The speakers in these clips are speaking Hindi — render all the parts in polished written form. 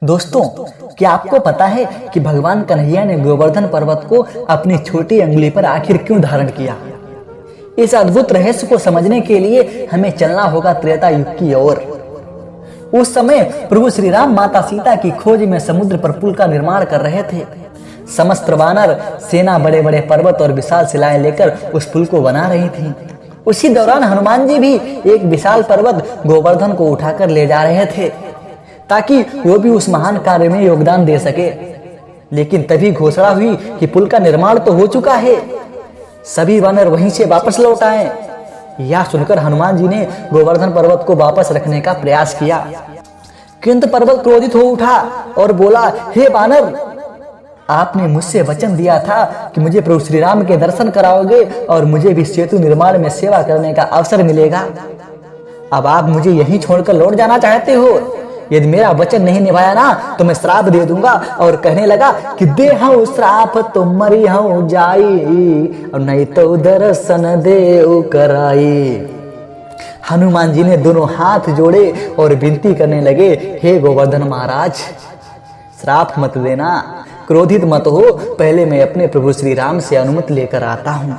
दोस्तों, क्या आपको पता है कि भगवान कन्हैया ने गोवर्धन पर्वत को अपनी छोटी अंगुली पर आखिर क्यों धारण किया? इस अद्भुत रहस्य को समझने के लिए हमें चलना होगा त्रेता युग की ओर। उस समय प्रभु श्री राम माता सीता की खोज में समुद्र पर पुल का निर्माण कर रहे थे। समस्त वानर सेना बड़े बड़े पर्वत और विशाल शिलाएं लेकर उस पुल को बना रही थी। उसी दौरान हनुमान जी भी एक विशाल पर्वत गोवर्धन को उठाकर ले जा रहे थे ताकि वो भी उस महान कार्य में योगदान दे सके। लेकिन तभी घोषणा हुई कि पुल का निर्माण तो हो चुका है, सभी वानर वहीं से वापस लौट आए। यह सुनकर हनुमान जी ने गोवर्धन पर्वत को वापस रखने का प्रयास किया, किंतु पर्वत क्रोधित हो उठा और बोला, हे वानर, आपने मुझसे वचन दिया था कि मुझे प्रभु श्री राम के दर्शन कराओगे और मुझे भी सेतु निर्माण में सेवा करने का अवसर मिलेगा। अब आप मुझे यहीं छोड़कर लौट जाना चाहते हो। यदि मेरा वचन नहीं निभाया ना तो मैं श्राप दे दूंगा। और कहने लगा कि दे हूं श्राप तो मरी हूं जाई, और नहीं तो दर्शन दे कराई। हनुमान जी ने दोनों हाथ जोड़े और विनती करने लगे, हे गोवर्धन महाराज, श्राप मत देना, क्रोधित मत हो, पहले मैं अपने प्रभु श्री राम से अनुमति लेकर आता हूँ।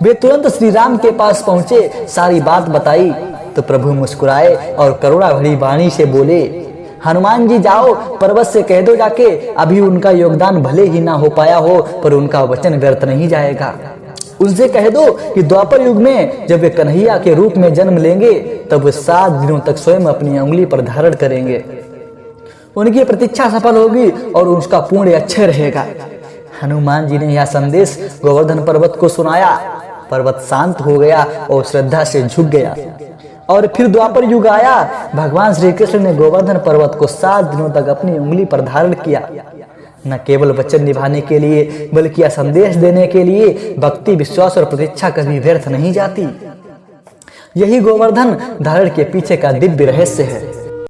वे तुरंत श्री राम के पास पहुंचे, सारी बात बताई तो प्रभु मुस्कुराए और करुणा भरी वाणी से बोले, हनुमान जी जाओ, पर्वत से कह दो जाके, अभी उनका योगदान भले ही ना हो पाया हो पर उनका वचन व्यर्थ नहीं जाएगा। उनसे कह दो कि द्वापर युग में जब वे कन्हैया के रूप में जन्म लेंगे तब वे 7 दिनों तक स्वयं अपनी अंगुली पर धारण करेंगे। उनकी प्रतीक्षा सफल होगी और उसका पुण्य अच्छे रहेगा। हनुमान जी ने यह संदेश गोवर्धन पर्वत को सुनाया। पर्वत शांत हो गया और श्रद्धा से झुक गया। और फिर द्वापर युग आया। भगवान श्री कृष्ण ने गोवर्धन पर्वत को 7 दिनों तक अपनी उंगली पर धारण किया, न केवल वचन निभाने के लिए बल्कि यह संदेश देने के लिए भक्ति, विश्वास और प्रतीक्षा कभी व्यर्थ नहीं जाती। यही गोवर्धन धारण के पीछे का दिव्य रहस्य है।